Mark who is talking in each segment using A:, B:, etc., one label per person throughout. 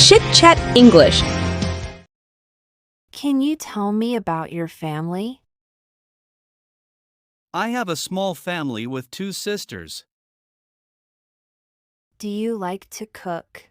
A: Chit Chat English.
B: Can you tell me about your family?
C: I have a small family with 2 sisters.
B: Do you like to cook?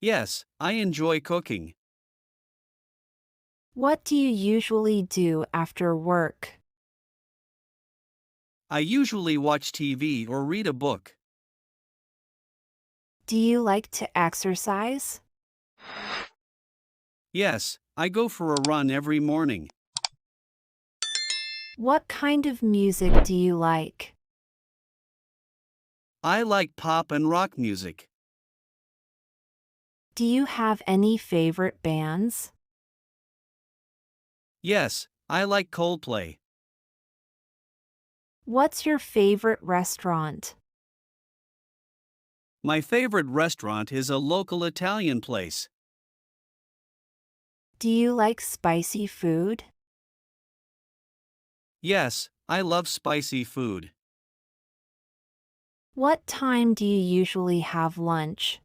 C: Yes, I enjoy cooking.
B: What do you usually do after work?
C: I usually watch TV or read a book.
B: Do you like to exercise?
C: Yes, I go for a run every morning.
B: What kind of music do you like?
C: I like pop and rock music.
B: Do you have any favorite bands?
C: Yes, I like Coldplay.
B: What's your favorite restaurant?
C: My favorite restaurant is a local Italian place.
B: Do you like spicy food?
C: Yes, I love spicy food.
B: What time do you usually have lunch?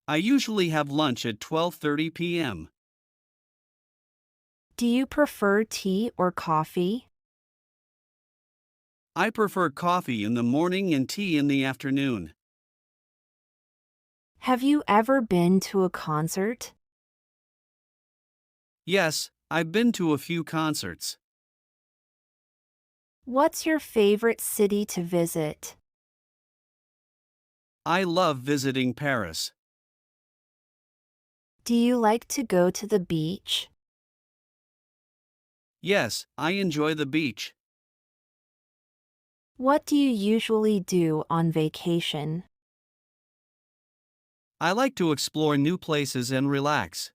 C: I usually have lunch at 12:30 p.m.
B: Do you prefer tea or coffee?
C: I prefer coffee in the morning and tea in the afternoon.
B: Have you ever been to a concert?
C: Yes, I've been to a few concerts.
B: What's your favorite city to visit?
C: I love visiting Paris.
B: Do you like to go to the beach?
C: Yes, I enjoy the beach.
B: What do you usually do on vacation?
C: I like to explore new places and relax.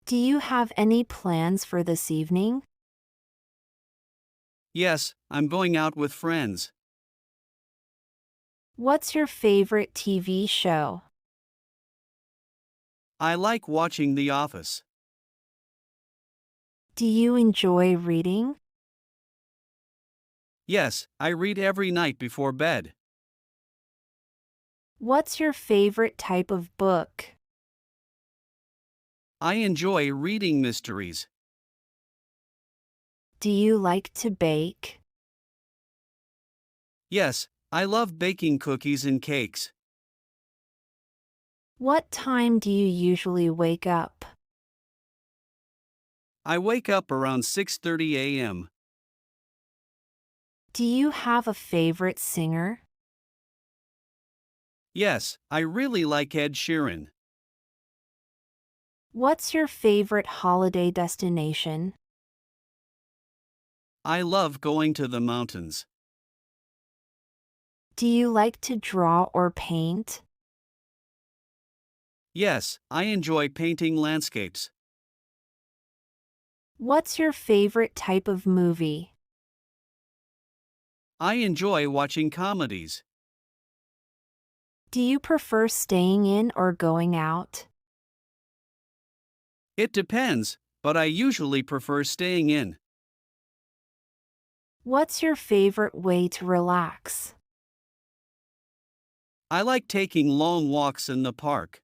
B: Do you have any plans for this evening?
C: Yes, I'm going out with friends.
B: What's your favorite TV show?
C: I like watching The Office.
B: Do you enjoy reading?
C: Yes, I read every night before bed.
B: What's your favorite type of book?
C: I enjoy reading mysteries.
B: Do you like to bake?
C: Yes, I love baking cookies and cakes.
B: What time do you usually wake up?
C: I wake up around 6:30 a.m.
B: Do you have a favorite singer?
C: Yes, I really like Ed Sheeran.
B: What's your favorite holiday destination?
C: I love going to the mountains.
B: Do you like to draw or paint?
C: Yes, I enjoy painting landscapes.
B: What's your favorite type of movie?
C: I enjoy watching comedies.
B: Do you prefer staying in or going out?
C: It depends, but I usually prefer staying in.
B: What's your favorite way to relax?
C: I like taking long walks in the park.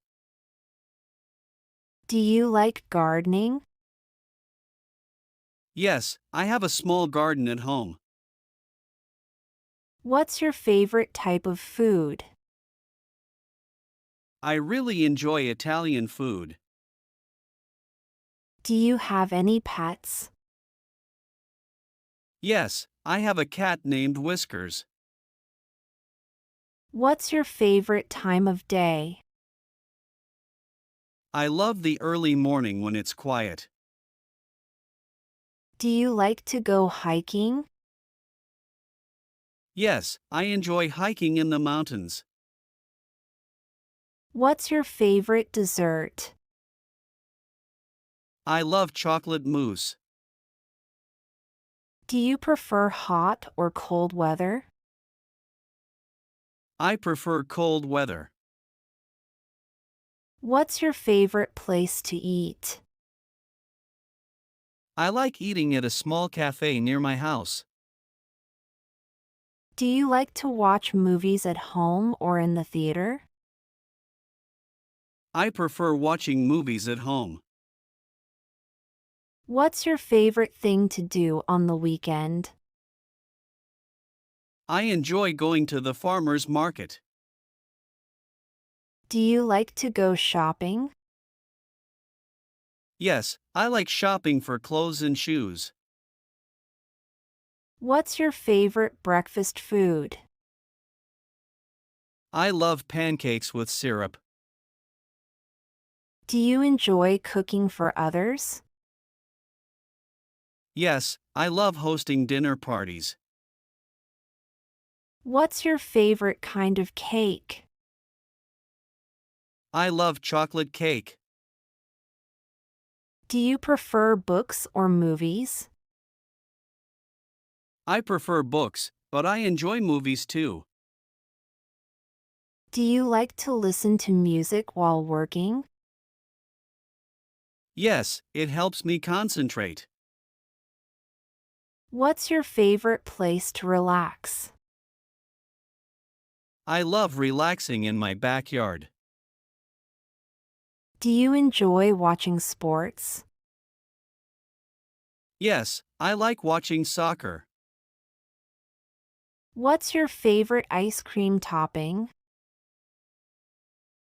B: Do you like gardening?
C: Yes, I have a small garden at home.
B: What's your favorite type of food?
C: I really enjoy Italian food.
B: Do you have any pets?
C: Yes, I have a cat named Whiskers.
B: What's your favorite time of day?
C: I love the early morning when it's quiet.
B: Do you like to go hiking?
C: Yes, I enjoy hiking in the mountains.
B: What's your favorite dessert?
C: I love chocolate mousse.
B: Do you prefer hot or cold weather?
C: I prefer cold weather.
B: What's your favorite place to eat?
C: I like eating at a small cafe near my house.
B: Do you like to watch movies at home or in the theater?
C: I prefer watching movies at home.
B: What's your favorite thing to do on the weekend?
C: I enjoy going to the farmer's market.
B: Do you like to go shopping?
C: Yes, I like shopping for clothes and shoes.
B: What's your favorite breakfast food?
C: I love pancakes with syrup.
B: Do you enjoy cooking for others?
C: Yes, I love hosting dinner parties.
B: What's your favorite kind of cake?
C: I love chocolate cake.
B: Do you prefer books or movies?
C: I prefer books, but I enjoy movies too.
B: Do you like to listen to music while working?
C: Yes, it helps me concentrate.
B: What's your favorite place to relax?
C: I love relaxing in my backyard.
B: Do you enjoy watching sports?
C: Yes, I like watching soccer.
B: What's your favorite ice cream topping?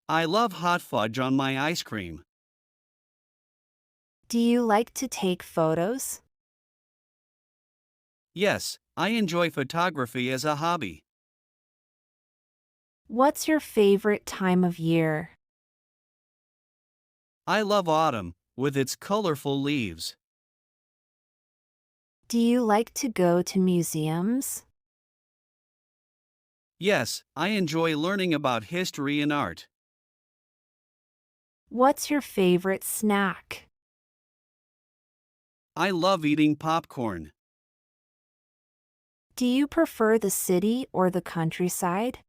C: I love hot fudge on my ice cream.
B: Do you like to take photos?
C: Yes, I enjoy photography as a hobby.
B: What's your favorite time of year?
C: I love autumn, with its colorful leaves.
B: Do you like to go to museums?
C: Yes, I enjoy learning about history and art.
B: What's your favorite snack?
C: I love eating popcorn.
B: Do you prefer the city or the countryside?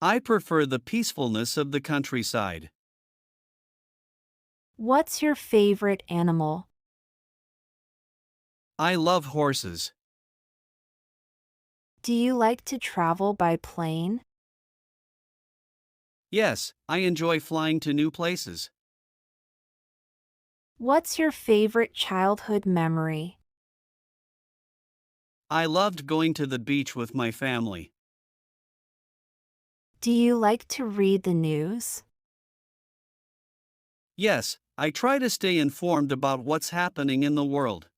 C: I prefer the peacefulness of the countryside.
B: What's your favorite animal?
C: I love horses.
B: Do you like to travel by plane?
C: Yes, I enjoy flying to new places.
B: What's your favorite childhood memory?
C: I loved going to the beach with my family.
B: Do you like to read the news?
C: Yes, I try to stay informed about what's happening in the world.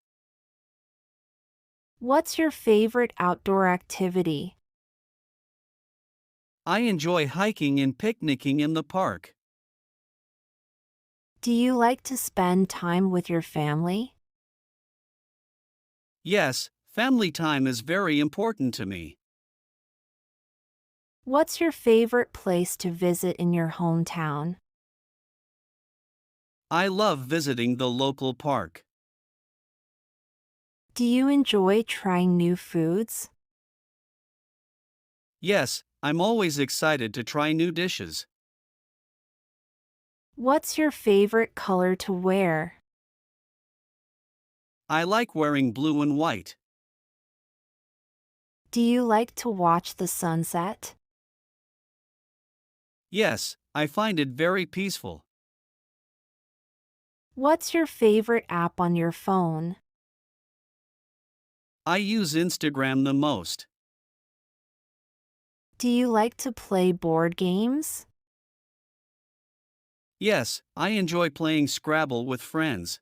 B: What's your favorite outdoor activity?
C: I enjoy hiking and picnicking in the park.
B: Do you like to spend time with your family?
C: Yes, family time is very important to me.
B: What's your favorite place to visit in your hometown?
C: I love visiting the local park.
B: Do you enjoy trying new foods?
C: Yes, I'm always excited to try new dishes.
B: What's your favorite color to wear?
C: I like wearing blue and white.
B: Do you like to watch the sunset?
C: Yes, I find it very peaceful.
B: What's your favorite app on your phone?
C: I use Instagram the most.
B: Do you like to play board games?
C: Yes, I enjoy playing Scrabble with friends.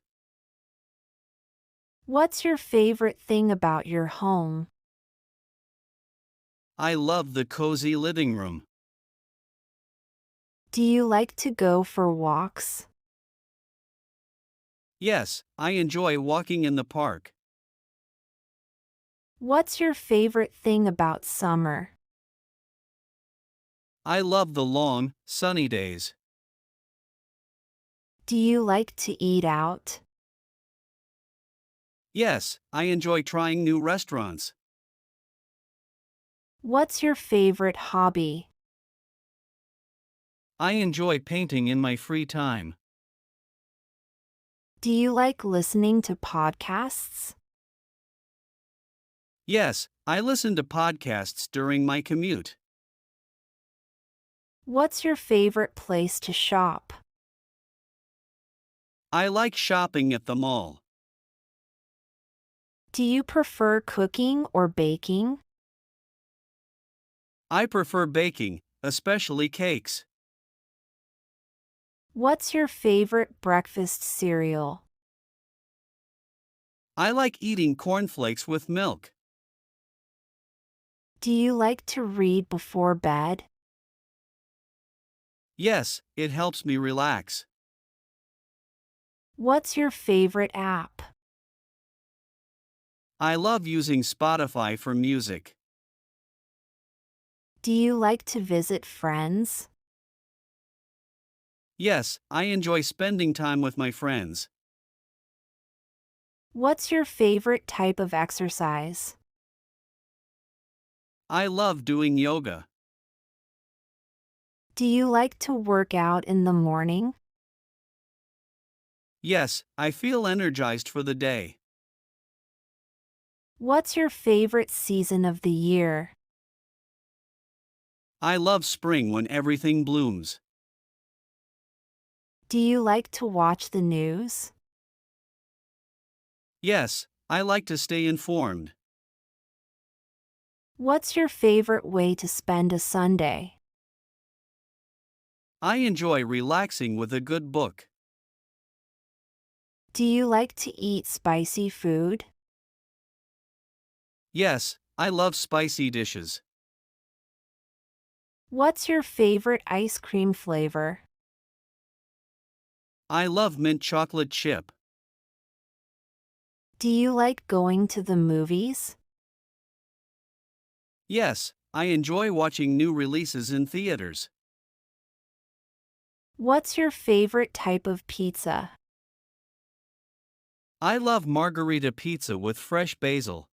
B: What's your favorite thing about your home?
C: I love the cozy living room.
B: Do you like to go for walks?
C: Yes, I enjoy walking in the park.
B: What's your favorite thing about summer?
C: I love the long, sunny days.
B: Do you like to eat out?
C: Yes, I enjoy trying new restaurants.
B: What's your favorite hobby?
C: I enjoy painting in my free time.
B: Do you like listening to podcasts?
C: Yes, I listen to podcasts during my commute.
B: What's your favorite place to shop?
C: I like shopping at the mall.
B: Do you prefer cooking or baking?
C: I prefer baking, especially cakes.
B: What's your favorite breakfast cereal?
C: I like eating cornflakes with milk.
B: Do you like to read before bed?
C: Yes, it helps me relax.
B: What's your favorite app?
C: I love using Spotify for music.
B: Do you like to visit friends?
C: Yes, I enjoy spending time with my friends.
B: What's your favorite type of exercise?
C: I love doing yoga.
B: Do you like to work out in the morning?
C: Yes, I feel energized for the day.
B: What's your favorite season of the year?
C: I love spring when everything blooms.
B: Do you like to watch the news?
C: Yes, I like to stay informed.
B: What's your favorite way to spend a Sunday?
C: I enjoy relaxing with a good book.
B: Do you like to eat spicy food?
C: Yes, I love spicy dishes.
B: What's your favorite ice cream flavor?
C: I love mint chocolate chip.
B: Do you like going to the movies?
C: Yes, I enjoy watching new releases in theaters.
B: What's your favorite type of pizza?
C: I love margarita pizza with fresh basil.